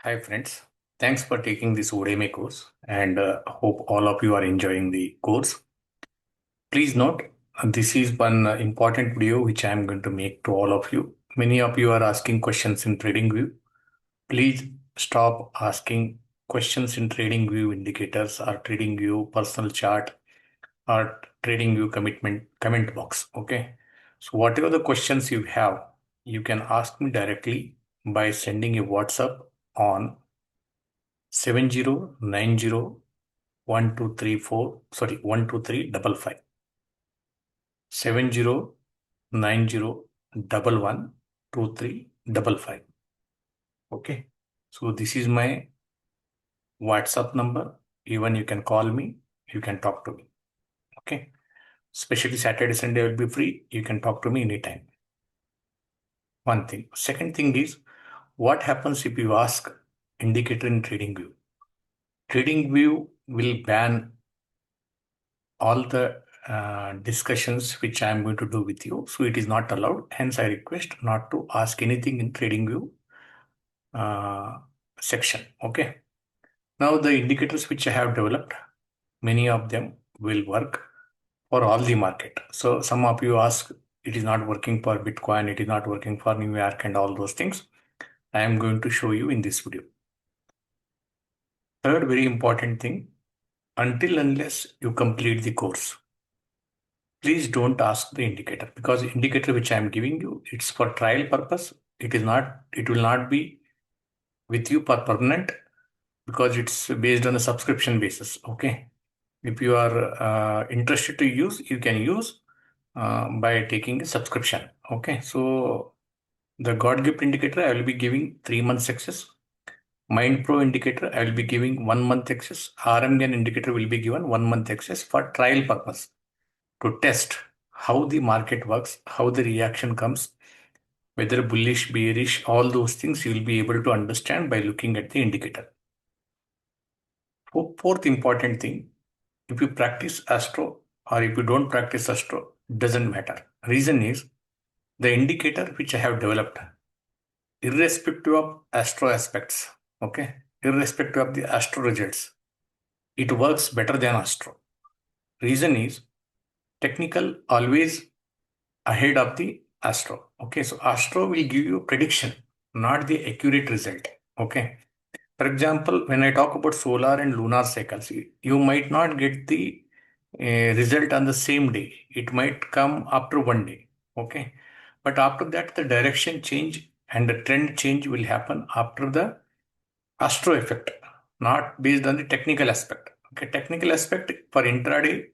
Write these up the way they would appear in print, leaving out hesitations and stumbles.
Hi friends, thanks for taking this Udemy course and hope all of you are enjoying the course. Please note, this is one important video which I am going to make to all of you. Many of you are asking questions in TradingView. Please stop asking questions in TradingView indicators or TradingView personal chart or TradingView comment box. Okay. So whatever the questions you have, you can ask me directly by sending a WhatsApp on 70901234 sorry 12355 7090112355. Okay, so this is my WhatsApp number. Even you can call me, you can talk to me. Okay, especially Saturday Sunday I will be free, you can talk to me anytime. One thing. Second thing is, what happens if you ask indicator in TradingView? TradingView will ban all the discussions which I am going to do with you. So it is not allowed. Hence, I request not to ask anything in TradingView uh, section. Okay. Now the indicators which I have developed, many of them will work for all the market. So some of you ask, it is not working for Bitcoin, it is not working for New York and all those things. I am going to show you in this video. Third very important thing, until unless you complete the course, please don't ask the indicator, because the indicator which I am giving you, it's for trial purpose. It will not be with you for permanent, because it's based on a subscription basis. Okay. If you are interested to use, you can use by taking a subscription. Okay. So the God gift indicator, I will be giving 3 months access. Mind Pro indicator, I will be giving 1 month access. RMGAN indicator will be given 1 month access for trial purpose, to test how the market works, how the reaction comes, whether bullish, bearish, all those things you will be able to understand by looking at the indicator. Fourth important thing, if you practice Astro or if you don't practice Astro, doesn't matter. Reason is, the indicator which I have developed, irrespective of Astro aspects, okay, irrespective of the Astro results, it works better than Astro. Reason is, technical always ahead of the Astro. Okay, so Astro will give you prediction, not the accurate result. Okay. For example, when I talk about solar and lunar cycles, you might not get the result on the same day. It might come after one day. Okay. But after that, the direction change and the trend change will happen after the Astro effect, not based on the technical aspect. Okay. Technical aspect for intraday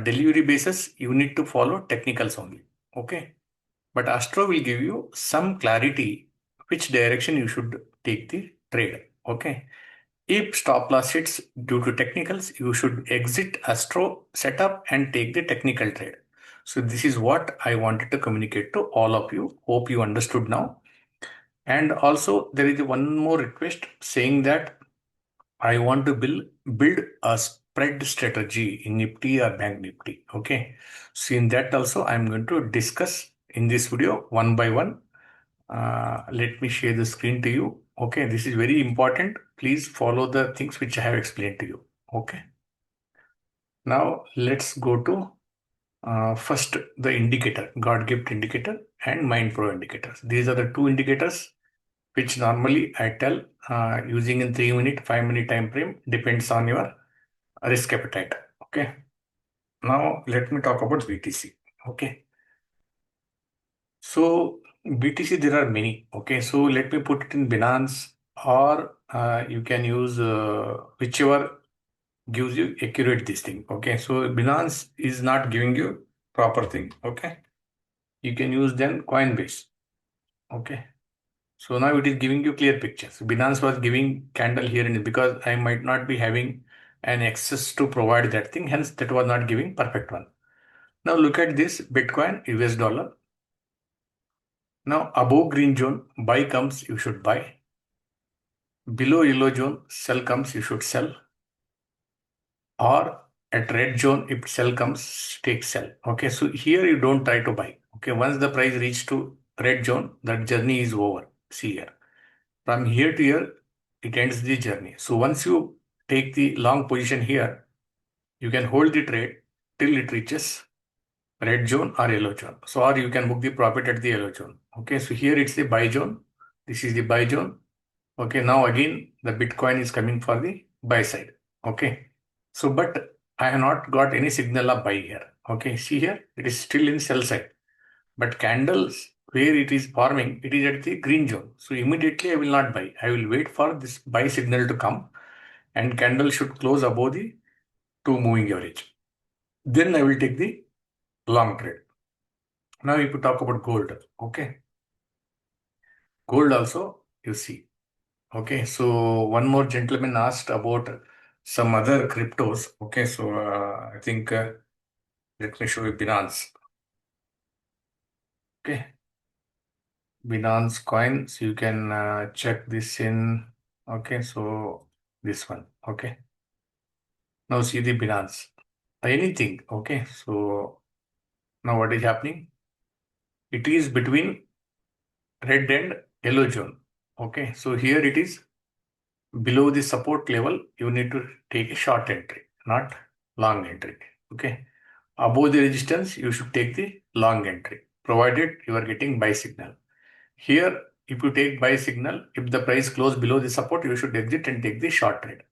delivery basis, you need to follow technicals only. Okay. But Astro will give you some clarity which direction you should take the trade. Okay. If stop loss hits due to technicals, you should exit Astro setup and take the technical trade. So this is what I wanted to communicate to all of you. Hope you understood now. And also there is one more request saying that I want to build a spread strategy in Nifty or Bank Nifty. Okay. So in that also I'm going to discuss in this video one by one. Let me share the screen to you. Okay, this is very important. Please follow the things which I have explained to you. Okay. Now let's go to first the indicator, God gift indicator and Mind Pro indicators. These are the two indicators which normally I tell using in 3 minute, 5 minute time frame, depends on your risk appetite. Okay. Now let me talk about BTC. Okay. So BTC, there are many. Okay, so let me put it in Binance, or you can use whichever gives you accurate this thing. Okay, so Binance is not giving you proper thing. Okay, you can use then Coinbase. Okay, so now it is giving you clear picture. So Binance was giving candle here and because I might not be having an access to provide that thing, hence that was not giving perfect one. Now look at this Bitcoin, US dollar. Now above green zone, buy comes, you should buy. Below yellow zone, sell comes, you should sell. Or at red zone, if sell comes, take sell. Okay, so here you don't try to buy. Okay, once the price reach to red zone, that journey is over. See here. From here to here, it ends the journey. So once you take the long position here, you can hold the trade till it reaches red zone or yellow zone. So, or you can book the profit at the yellow zone. Okay, so here it's the buy zone. This is the buy zone. Okay, now again the Bitcoin is coming for the buy side. Okay, so but I have not got any signal of buy here. Okay, see here it is still in sell side, but candles where it is forming, it is at the green zone. So immediately I will not buy. I will wait for this buy signal to come, and candle should close above the two moving average. Then I will take the long trade. Now if you talk about gold, okay, gold also you see. Okay, so one more gentleman asked about some other cryptos. Okay, so I think let me show you Binance. Okay, Binance coin. So you can check this in. Okay, so this one. Okay, now see the Binance. Anything. Okay, so now what is happening? It is between red and yellow zone. Okay, so here it is below the support level. You need to take a short entry, not long entry. Okay, above the resistance, you should take the long entry, provided you are getting buy signal. Here, if you take buy signal, if the price close below the support, you should exit and take the short trade.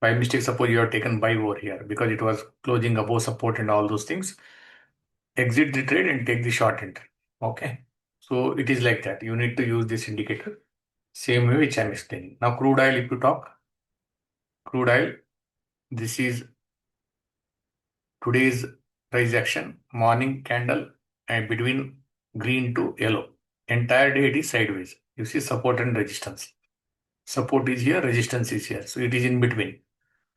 By mistake, suppose you have taken buy over here because it was closing above support and all those things. Exit the trade and take the short entry. Okay. So it is like that. You need to use this indicator. Same way which I am explaining. Now crude oil, if you talk, crude oil, this is today's price action, morning candle and between green to yellow. Entire day it is sideways. You see support and resistance. Support is here, resistance is here. So it is in between.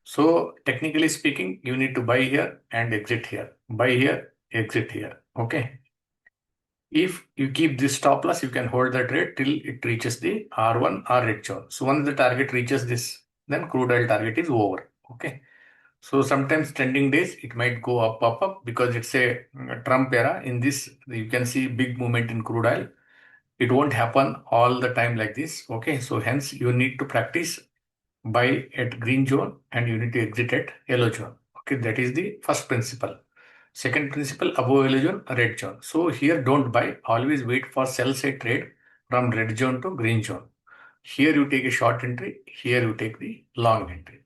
So technically speaking, you need to buy here and exit here. Buy here, exit here. Okay. If you keep this stop loss, you can hold the trade till it reaches the R1 or red zone. So once the target reaches this, then crude oil target is over. Okay. So sometimes trending days, it might go up because it's a Trump era. In this, you can see big movement in crude oil. It won't happen all the time like this. Okay. So hence you need to practice buy at green zone and you need to exit at yellow zone. Okay. That is the first principle. Second principle, above yellow zone, red zone. So here don't buy. Always wait for sell side trade from red zone to green zone. Here you take a short entry. Here you take the long entry.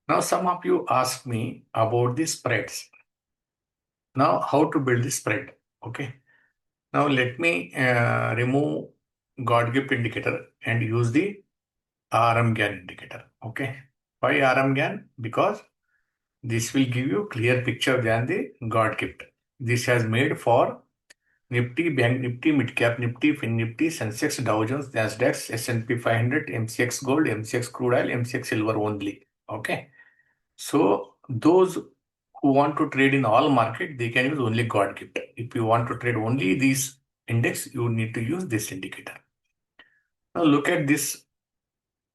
Now, some of you ask me about the spreads. Now, how to build the spread? Okay. Now, let me remove God gift indicator and use the RM Gann indicator. Okay. Why RM Gann? Because this will give you clear picture than the God gift. This has made for Nifty, Bank Nifty, Mid Cap Nifty, Fin Nifty, Sensex, Dow Jones, Nasdaq, S&P 500, MCX Gold, MCX Crude Oil, MCX Silver only. Okay. So those who want to trade in all market, they can use only God gift. If you want to trade only these index, you need to use this indicator. Now look at this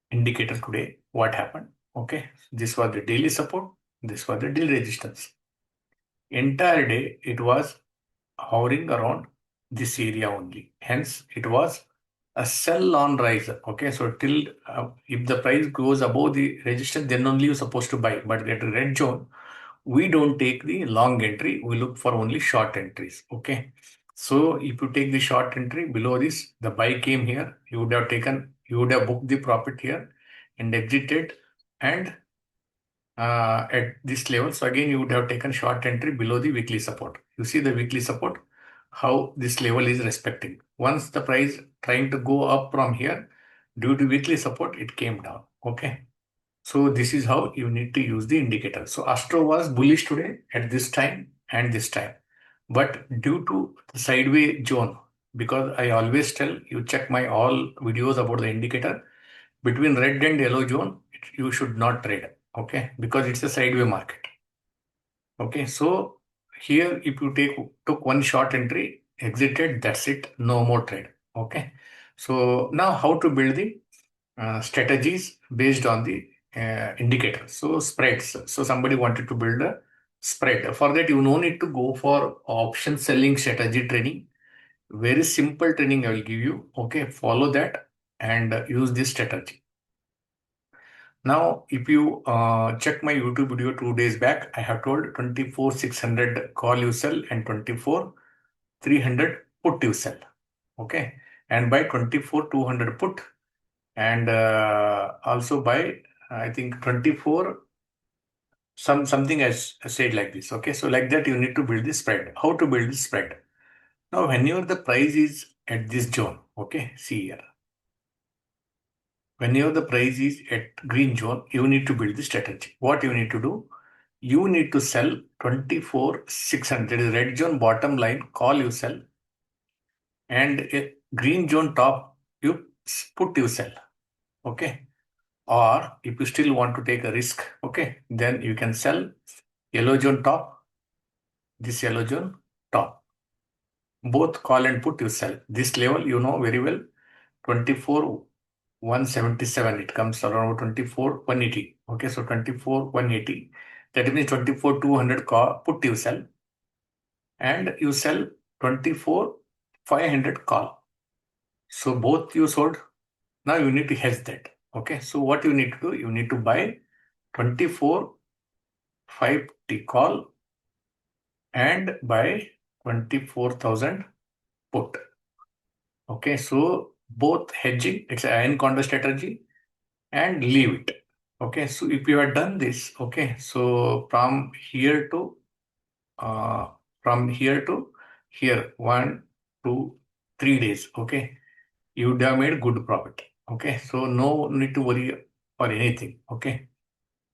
indicator today. What happened? Okay, this was the daily support. This was the daily resistance. Entire day it was hovering around this area only. Hence, it was a sell on rise. Okay, so till if the price goes above the resistance, then only you're supposed to buy. But at the red zone, we don't take the long entry. We look for only short entries. Okay, so if you take the short entry below this, the buy came here. You would have taken, you would have booked the profit here and exited and at this level. So again, you would have taken short entry below the weekly support. You see the weekly support, how this level is respecting. Once the price trying to go up from here, due to weekly support, it came down. Okay. So this is how you need to use the indicator. So Astro was bullish today at this time and this time. But due to the sideways zone, because I always tell you check my all videos about the indicator, between red and yellow zone, you should not trade. Okay, because it's a sideways market. Okay, so here if you took one short entry, exited, that's it, no more trade. Okay, so now how to build the strategies based on the indicator. So spreads. So somebody wanted to build a spread. For that, you no need to go for option selling strategy training. Very simple training I will give you. Okay, follow that and use this strategy. Now, if you check my YouTube video 2 days back, I have told 24,600 call you sell and 24,300 put you sell. Okay. And by 24,200 put and also by, I think 24, something as said like this. Okay. So like that, you need to build the spread. How to build the spread? Now, whenever the price is at this zone, okay, see here. Whenever the price is at green zone, you need to build the strategy. What you need to do? You need to sell 24,600. Red zone bottom line, call you sell. And a green zone top, you put you sell. Okay. Or if you still want to take a risk, okay, then you can sell yellow zone top, this yellow zone top. Both call and put you sell. This level, you know very well, 24,177. It comes around 24,180. Okay, so 24,180. That means 24,200 call, put you sell. And you sell 24,500 call. So both you sold. Now you need to hedge that. Okay, so what you need to do? You need to buy 24,550 call and buy 24,000 put. Okay, so both hedging, it's an iron condor strategy, and leave it. Okay, so if you have done this, okay, so uh, from here to here, 1, 2, 3 days, okay, you would have made good profit. Okay, so no need to worry or anything. Okay,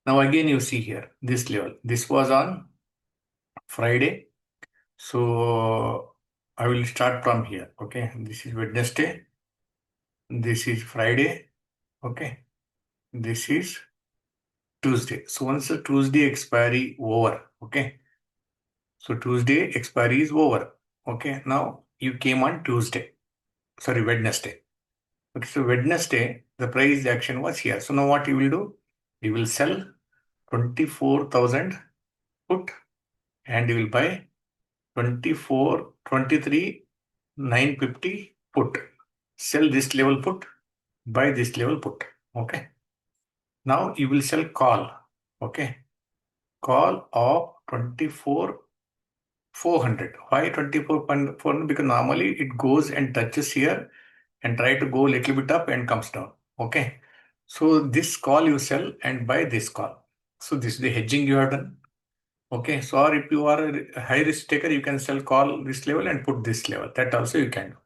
now again you see here this level. This was on Friday, so I will start from here. Okay, this is Wednesday. This is Friday. Okay, this is Tuesday. So once the Tuesday expiry over, okay. So Tuesday expiry is over. Okay, now you came on Tuesday. Sorry, Wednesday. Okay, so Wednesday the price action was here. So now what you will do? You will sell 24,000 put and you will buy 24, 23, 950 put. Sell this level put, buy this level put. Okay. Now you will sell call. Okay. Call of 24,400. Why 24,400? Because normally it goes and touches here and try to go a little bit up and comes down. Okay. So this call you sell and buy this call. So this is the hedging you have done. Okay. So or if you are a high risk taker, you can sell call this level and put this level. That also you can do.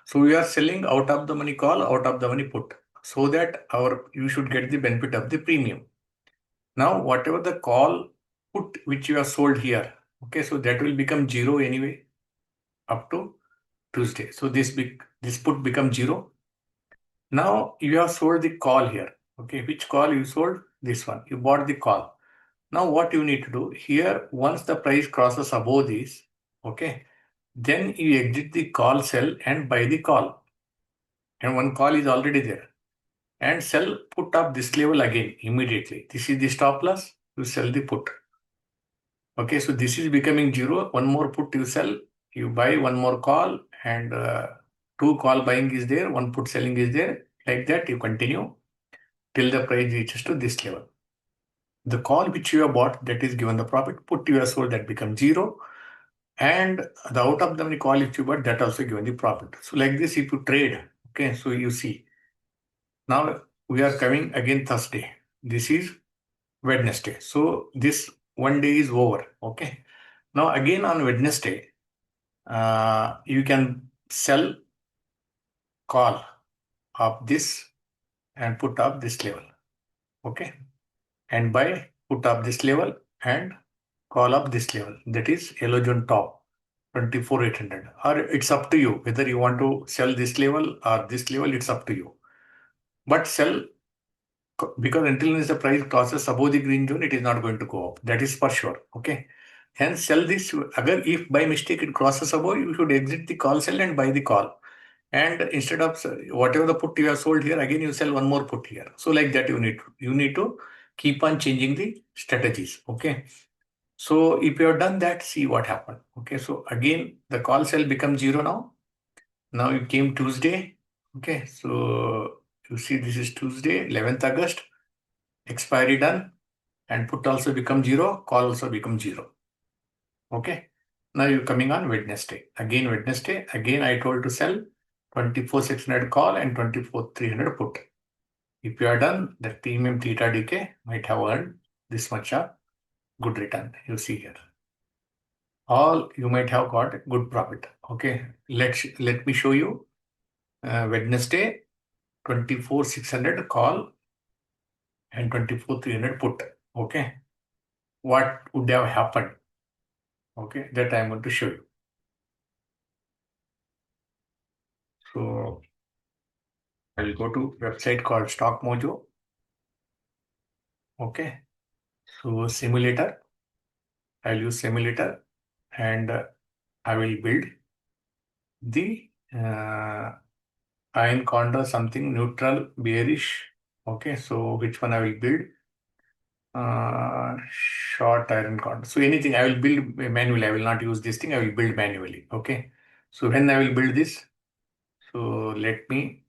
So we are selling out of the money call, out of the money put, so that you should get the benefit of the premium. Now, whatever the call put which you have sold here, okay, so that will become zero anyway up to Tuesday. So this put becomes zero. Now you have sold the call here. Okay, which call you sold? This one. You bought the call. Now what you need to do here, once the price crosses above this, okay, then you exit the call sell and buy the call. And one call is already there. And sell put up this level again immediately. This is the stop loss. You sell the put. Okay, so this is becoming zero. One more put you sell, you buy one more call, and two call buying is there, one put selling is there. Like that, you continue till the price reaches to this level. The call which you have bought, that is given the profit. Put you have sold, that becomes zero. And the out of the money call which you bought, that also given the profit. So like this, if you trade, okay, so you see. Now we are coming again Thursday. This is Wednesday. So this one day is over. Okay. Now again on Wednesday, you can sell call of this and put up this level. Okay. And buy put up this level and call up this level. That is yellow zone top 24,800. Or it's up to you whether you want to sell this level or this level. It's up to you. But sell because until the price crosses above the green zone, it is not going to go up. That is for sure. Okay. Hence, sell this. Agar if by mistake it crosses above, you should exit the call sell and buy the call. And instead of whatever the put you have sold here, again you sell one more put here. So like that you need to keep on changing the strategies. Okay. So if you have done that, see what happened. Okay. So again the call sell becomes zero now. Now it came Tuesday. Okay. So you see this is Tuesday, 11th August. expiry done, and put also become 0, call also become 0. Okay. Now you're coming on Wednesday. Again Wednesday, again I told to sell 24,600 call and 24,300 put. If you are done, the premium theta decay might have earned this much of good return. You see here. All you might have got good profit. Okay. Let me show you Wednesday 24,600 call and 24,300 put. Okay. What would have happened? Okay. That I'm going to show you. So I will go to website called Stock Mojo. Okay. So simulator. I'll use simulator and I will build the iron condor something neutral bearish. Okay. So which one I will build? Short iron condor. So anything I will build manually. I will not use this thing. I will build manually. Okay. So when I will build this, so let me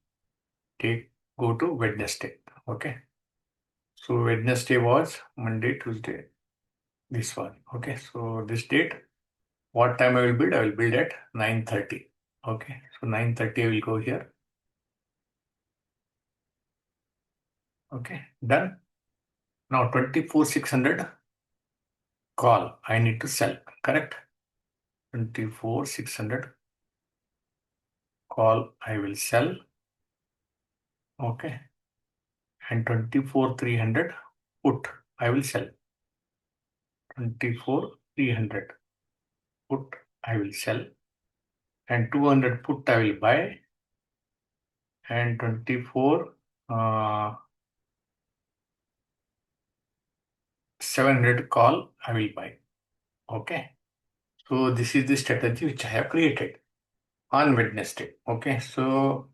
go to Wednesday. Okay. So Wednesday was Monday, Tuesday, this one. Okay. So this date, what time I will build? I will build at 9:30. Okay. So 9:30 I will go here. Okay. Done. Now 24,600 call. I need to sell. Correct. 24,600 call I will sell. Okay. And 24,300 put I will sell. 24,300 put I will sell. And 200 put I will buy. And 24 700 call I will buy. Okay. So this is the strategy which I have created on Wednesday. Okay. So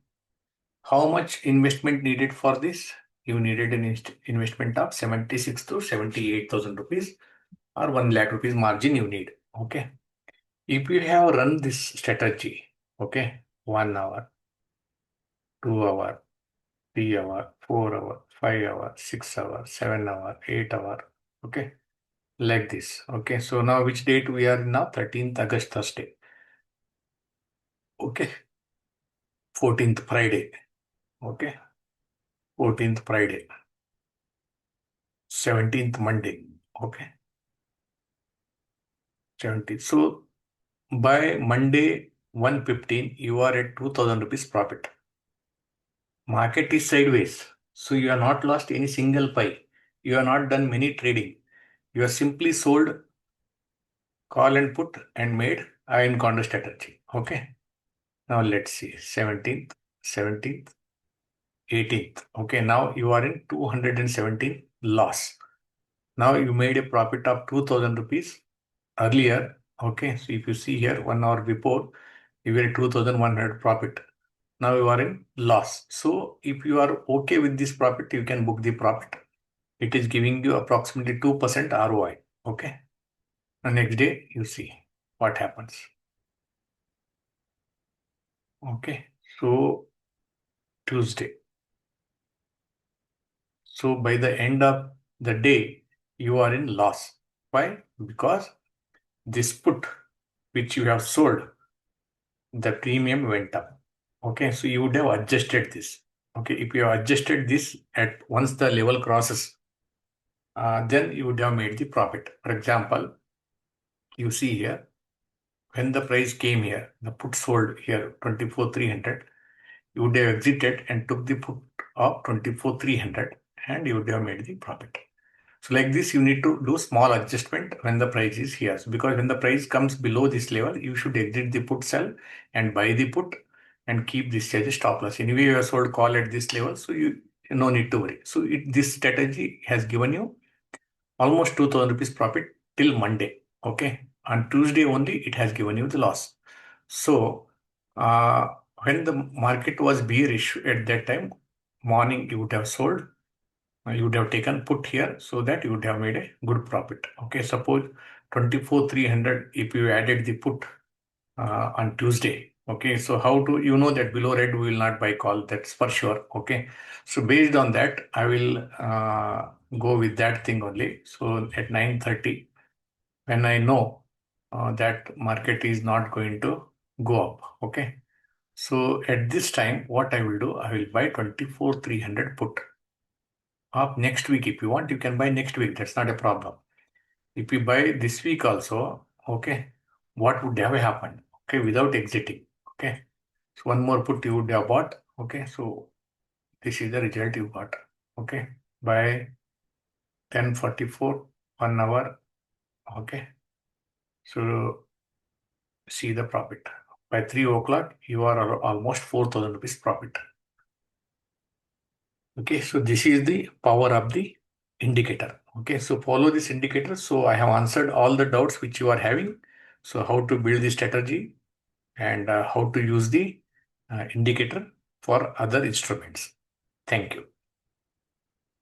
how much investment needed for this? You needed an investment of 76 to 78,000 rupees or 1 lakh rupees margin you need. Okay. If you have run this strategy, okay, 1 hour, 2 hour, 3 hour, 4 hour, 5 hour, 6 hour, 7 hour, 8 hour, okay, like this. Okay, so now which date we are in now? 13th August, Thursday. Okay, 14th Friday. Okay, 14th Friday. 17th Monday. Okay, 17th. So by Monday 1:15, you are at 2,000 rupees profit. Market is sideways. So you have not lost any single pie. You have not done many trading. You have simply sold call and put and made iron condor strategy. Okay. Now let's see. 17th, 17th, 18th. Okay. Now you are in 217 loss. Now you made a profit of 2,000 rupees earlier. Okay. So if you see here 1 hour before, you were 2,100 profit. Now you are in loss. So if you are okay with this profit, you can book the profit. It is giving you approximately 2% ROI. Okay. The next day you see what happens. Okay. So Tuesday. So by the end of the day, you are in loss. Why? Because this put which you have sold, the premium went up. Okay. So you would have adjusted this. Okay. If you have adjusted this at once the level crosses, then you would have made the profit. For example, you see here, when the price came here, the put sold here 24,300, you would have exited and took the put of 24,300 and you would have made the profit. So like this, you need to do small adjustment when the price is here. So because when the price comes below this level, you should exit the put sell and buy the put and keep this as a stop loss. Anyway, you have sold call at this level, so you no need to worry. So this strategy has given you almost 2,000 rupees profit till Monday. Okay. On Tuesday only, it has given you the loss. So, when the market was bearish at that time, morning you would have sold, you would have taken put here so that you would have made a good profit. Okay. Suppose 24,300, if you added the put on Tuesday, Okay, so how to, you know that below red we will not buy call, that's for sure. Okay, so based on that, I will go with that thing only. So at 9:30, when I know that market is not going to go up. Okay, so at this time, what I will do, I will buy 24,300 put up next week. If you want, you can buy next week. That's not a problem. If you buy this week also, okay, what would have happened? Okay, without exiting. Okay, so one more put you would have bought. Okay, so this is the result you got. Okay, by 10:44, 1 hour. Okay, so see the profit. By 3 o'clock, you are almost 4,000 rupees profit. Okay, so this is the power of the indicator. Okay, so follow this indicator. So I have answered all the doubts which you are having. So how to build the strategy and how to use the indicator for other instruments. Thank you.